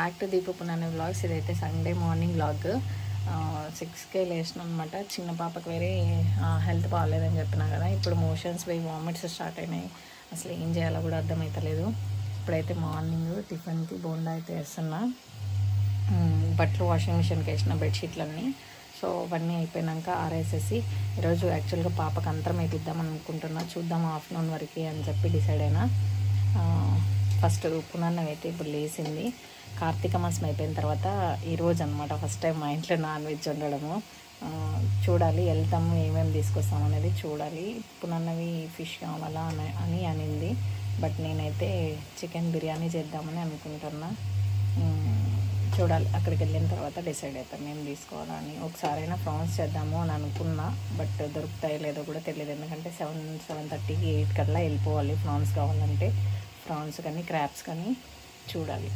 Back to Deepu Punani vlogs. ఇదైతే Sunday morning vlog. 6కే లేచిన అనమాట. చిన్న పాపకు వేరే హెల్త్ బాగాలేదని చెప్పినా కదా. ఇప్పుడు మోషన్స్ పోయి వామిట్స్ స్టార్ట్ అయినాయి. అసలు ఏం చేయాలో కూడా అర్థమవుతలేదు. ఇప్పుడైతే మార్నింగ్ టిఫిన్కి బోండా అయితే వేస్తున్నా. బట్టలు వాషింగ్ మిషన్కి వేసిన బెడ్షీట్లన్నీ. సో అవన్నీ అయిపోయినాక ఆరేసేసి ఈరోజు యాక్చువల్గా పాపకు అంతరం వేపిద్దామని అనుకుంటున్నా. చూద్దాం ఆఫ్టర్నూన్ వరకు అని చెప్పి డిసైడ్ అయినా. ఫస్ట్ పునర్నం అయితే ఇప్పుడు లేచింది. కార్తీక మాసం అయిపోయిన తర్వాత ఈరోజు అనమాట ఫస్ట్ టైం మా ఇంట్లో నాన్ వెజ్ వండడము. చూడాలి, వెళ్తాము, ఏమేమి తీసుకొస్తాం అనేది చూడాలి. పునర్నవి ఫిష్ కావాలా అని అనింది. బట్ నేనైతే చికెన్ బిర్యానీ చేద్దామని అనుకుంటున్నా. చూడాలి, అక్కడికి వెళ్ళిన తర్వాత డిసైడ్ అవుతాం ఏం తీసుకోవాలని. ఒకసారైనా ప్రాన్స్ చేద్దాము అని అనుకున్నా. బట్ దొరుకుతాయో లేదో కూడా తెలియదు. ఎందుకంటే 7:30కి 8 కల్లా వెళ్ళిపోవాలి ప్రాన్స్ కావాలంటే. ప్రాన్స్ కానీ క్రాబ్స్ కానీ చూడాలి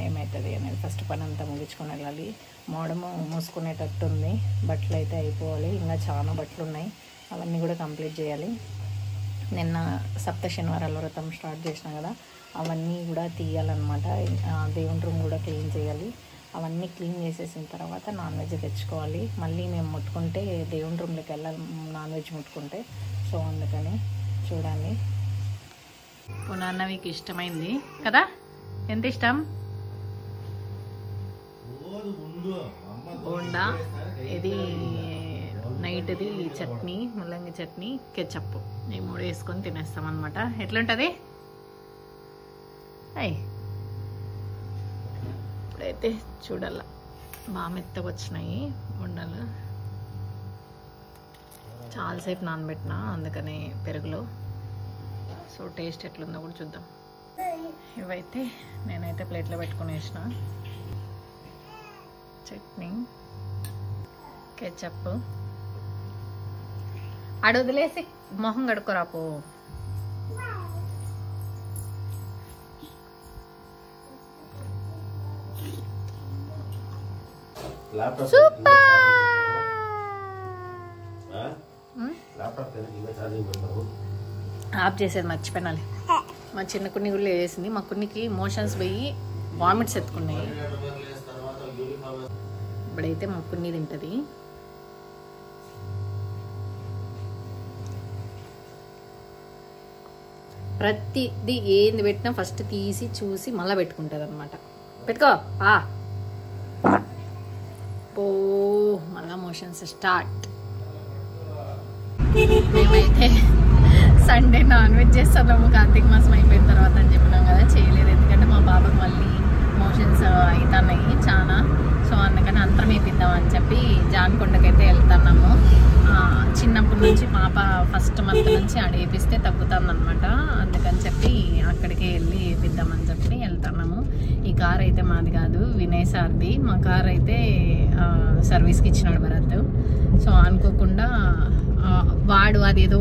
ఏమవుతుంది అనేది. ఫస్ట్ పని అంతా ముగించుకొని వెళ్ళాలి. మోడము మూసుకునేటట్టు ఉంది. బట్టలు అయితే అయిపోవాలి. ఇంకా చాలా బట్టలు ఉన్నాయి, అవన్నీ కూడా కంప్లీట్ చేయాలి. నిన్న సప్త శనివారాల వ్రతం స్టార్ట్ చేసినా కదా, అవన్నీ కూడా తీయాలన్నమాట. దేవుని రూమ్ కూడా క్లీన్ చేయాలి. అవన్నీ క్లీన్ చేసేసిన తర్వాత నాన్ వెజ్ తెచ్చుకోవాలి. మళ్ళీ మేము ముట్టుకుంటే దేవుని రూమ్లోకి వెళ్ళాలి నాన్ వెజ్ ముట్టుకుంటే. సో అందుకని చూడండి. పునర్నవికి ఇష్టమైంది కదా. ఎంత ఇష్టం? బోండా, ఇది నైట్ది చట్నీ, ముల్లంగి చట్నీ, కెచప్, ఈ 3 వేసుకొని తినేస్తాం అనమాట. ఎట్లుంటుంది? అయ్యి ఇప్పుడైతే చూడాల, బాగా మెత్తగా వచ్చినాయి బొండాలు. చాలాసేపు నానబెట్టినా అందుకని పెరుగులో. సో టేస్ట్ ఎట్లుందో కూడా చూద్దాం. ఇవైతే నేనైతే ప్లేట్లో పెట్టుకుని వేసిన. చట్నీ, కెచప్. ఆడ వదిలేసి మొహం కడుక్కోరాపు. సూపర్. ఆఫ్ చేసేది మర్చిపోయినాలి. మా చిన్న కొన్ని కూడా వేసింది. మా కొన్నికి మోషన్స్ పోయి వామిట్స్ ఎత్తుకున్నాయి. ఇప్పుడైతే మా కొన్ని తింటుంది. ప్రతిది ఏంది పెట్టినా ఫస్ట్ తీసి చూసి మళ్ళీ పెట్టుకుంటుంది అనమాట. పెట్టుకో మళ్ళా మోషన్స్ స్టార్ట్. మేమైతే సండే నాన్ వెజ్ చేస్తున్నాము కార్తీక మాసం అయిపోయిన తర్వాత అని చెప్పినాం కదా. చేయలేదు, ఎందుకంటే మా బాబాకు మళ్ళీ మోషన్స్ అవుతున్నాయి చాలా. సో అందుకని అంతరం వేపిద్దాం అని చెప్పి జాన్కొండకైతే వెళ్తున్నాము. చిన్నప్పటి నుంచి పాప ఫస్ట్ మంత్ నుంచి ఆడ వేపిస్తే తగ్గుతుంది అనమాట. అందుకని చెప్పి అక్కడికి వెళ్ళి వేపిద్దామని చెప్పి వెళ్తున్నాము. ఈ కార్ అయితే మాది కాదు, వినయ్ సార్ది. మా కార్ అయితే సర్వీస్కి ఇచ్చినాడు భరత్. సో అనుకోకుండా వాడు అదేదో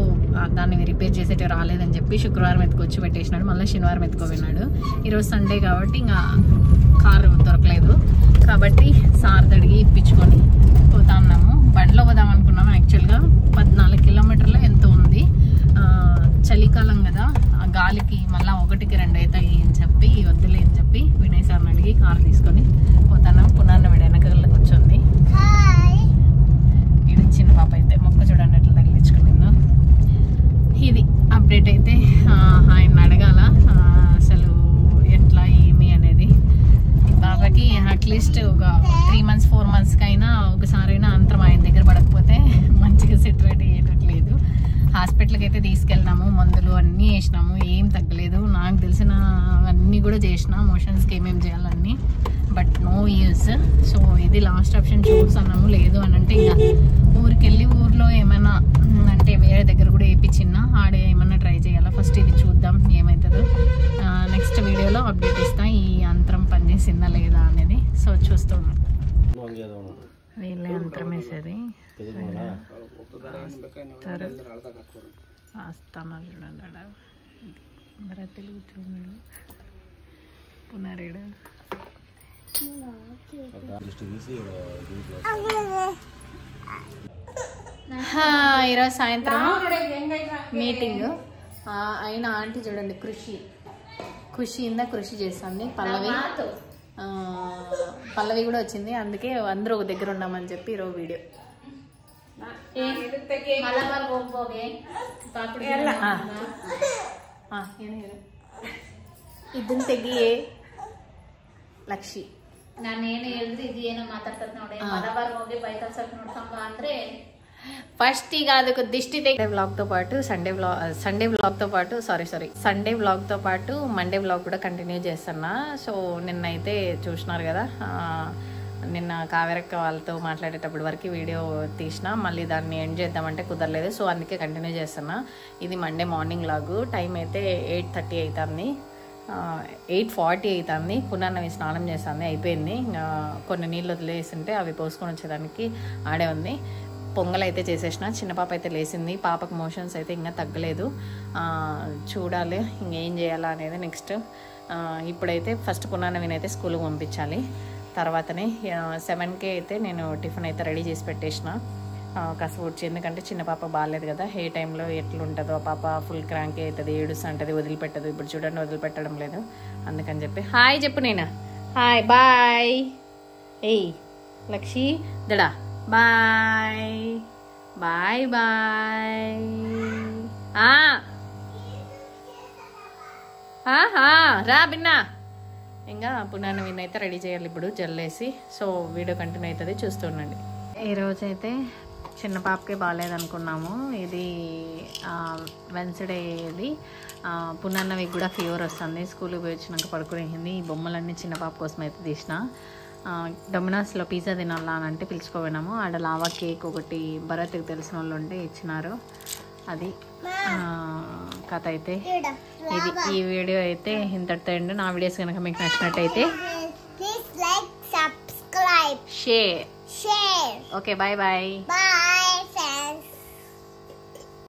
దాన్ని రిపేర్ చేసేటే రాలేదని చెప్పి శుక్రవారం ఎత్తుకొచ్చి పెట్టేసినాడు. మళ్ళీ శనివారం ఎత్తుకోపోయినాడు. ఈరోజు సండే కాబట్టి ఇంకా కారు దొరకలేదు కాబట్టి సార్ అడిగి ఇప్పించుకొని పోతా ఉన్నాము. బండిలో పోదాం అనుకున్నాము. యాక్చువల్గా 14 కిలోమీటర్లు ఎంతో ఉంది. చలికాలం కదా, ఆ గాలికి మళ్ళీ 1కి 2 అవుతాయి అని చెప్పి వద్దులే అని చెప్పి వినయ్ సార్ని అడిగి కారు తీసుకొని పోతాను. పునర్న వెనకగల్ల కూర్చొంది. ఇది చిన్న పాప అయితే మొక్క చూడండి ఎట్లా తగిలించుకునిందో. ఇది అప్డేట్ అయితే ఆయన అడగాల అసలు ఎట్లా ఏమి అనేది. బాబాకి అట్లీస్ట్ ఒక 3 months 4 months కైనా ఒకసారైనా అంతరం ఆయన దగ్గర పడకపోతే మంచిగా సెటరేట్ అయ్యేటట్లేదు. హాస్పిటల్కి అయితే తీసుకెళ్ళినాము, మందులు అన్నీ వేసినాము, ఏం తగ్గలేదు. నాకు తెలిసిన అన్నీ కూడా చేసిన మోషన్స్కి ఏమేమి చేయాలన్నీ, బట్ నో యూస్. సో ఇది లాస్ట్ ఆప్షన్ చూస్తున్నాము. లేదు అని అంటే ఇంకా ఊరికి వెళ్ళి ఊర్లో ఏమైనా అంటే వేరే దగ్గర కూడా వేయించినా ఆడే ఏమన్నా ట్రై చేయాలా. ఫస్ట్ ఇది చూద్దాం ఏమవుతుందో. నెక్స్ట్ వీడియోలో అప్డేట్ ఇస్తా ఈ అంతరం పనిచేసిందా లేదా అనేది. సో చూస్తున్నాం. వీళ్ళే అంతరం వేసేది ఆస్థానా చూడండి. భరతులు కూర్చున్నాడు, పునరేడు. ఈరోజు సాయంత్రం మీటింగ్ అయిన ఆంటీ చూడండి, కృషి చేస్తుంది. పల్లవి పల్లవి కూడా వచ్చింది, అందుకే అందరూ ఒక దగ్గర ఉన్నామని చెప్పి ఈరోజు వీడియో. ಇದನ್ನ ತೆಗಿಯೇ ಲಕ್ಷಿ. ನಾನೇನು ಹೇಳಿದ್ರೆ ಇದು ಏನೋ ಮಾತಾಡ್ತದ ನೋಡಿ, ಮಲಬಾರ್ ಹೋಗಿ ಬೈಕಲ್ ಸ್ವಲ್ಪ ನೋಡ್ಕೊಂಬ ಅಂದ್ರೆ ఫస్ట్ ఇక అదొక దిష్టి వ్లాగ్తో పాటు సండే వ్లాగ్తో పాటు సండే వ్లాగ్తో పాటు మండే వ్లాగ్ కూడా కంటిన్యూ చేస్తున్నా. సో నిన్నైతే చూసినారు కదా, నిన్న కావేరక్క వాళ్ళతో మాట్లాడేటప్పుడు వరకు వీడియో తీసిన, మళ్ళీ దాన్ని ఎండ్ చేద్దామంటే కుదరలేదు. సో అందుకే కంటిన్యూ చేస్తున్నా. ఇది మండే మార్నింగ్ వ్లాగ్. టైం అయితే 8:30 అవుతుంది, 8:40 అవుతుంది. పునర్నవి స్నానం చేస్తుంది, అయిపోయింది. కొన్ని నీళ్ళు వదిలేసింటే అవి పోసుకొని వచ్చేదానికి ఆడే ఉంది. పొంగల్ అయితే చేసేసిన. చిన్న పాప అయితే లేసింది, పాపకు మోషన్స్ అయితే ఇంకా తగ్గలేదు. చూడాలి ఇంకేం చేయాలా అనేది నెక్స్ట్. ఇప్పుడైతే ఫస్ట్ పునర్నవిని అయితే స్కూల్కి పంపించాలి. తర్వాతనే 7కే అయితే నేను టిఫిన్ అయితే రెడీ చేసి పెట్టేసిన. కాస్త వచ్చి, ఎందుకంటే చిన్న పాప బాగాలేదు కదా, ఏ టైంలో ఎట్లుంటుందో, పాప ఫుల్ క్రాంకీ అవుతుంది, ఏడుస్తుంటుంది, వదిలిపెట్టదు. ఇప్పుడు చూడండి వదిలిపెట్టడం లేదు, అందుకని చెప్పి హాయ్ చెప్పు. నేను హాయ్ బాయ్. ఏయ్ లక్షి దడా బాయ్ బాయ్ బాయ్. రా బిన్నా. ఇంకా పునర్నవిని అయితే రెడీ చేయాలి ఇప్పుడు జల్లేసి. సో వీడియో కంటిన్యూ అవుతుంది, చూస్తుండండి. ఈరోజైతే చిన్న పాపకి బాగాలేదనుకున్నాము. ఇది వెన్స్డే. ఇది పునర్నవికి కూడా ఫీవర్ వస్తుంది, స్కూల్కి పోయి వచ్చినాక పడుకునేసింది. ఈ బొమ్మలన్నీ చిన్న పాప కోసం అయితే తీసిన. డొమినోస్లో పిజ్జా తినాలా అని అంటే పిలుచుకోపోయినాము. ఆడ లావా కేక్ ఒకటి భరత్కి తెలిసిన వాళ్ళు ఉంటే ఇచ్చినారు. అది కథ అయితే ఇది. ఈ వీడియో అయితే ఇంతటితో ఎండ్. నా వీడియోస్ కనుక మీకు నచ్చినట్టయితే షేర్. Okay bye bye.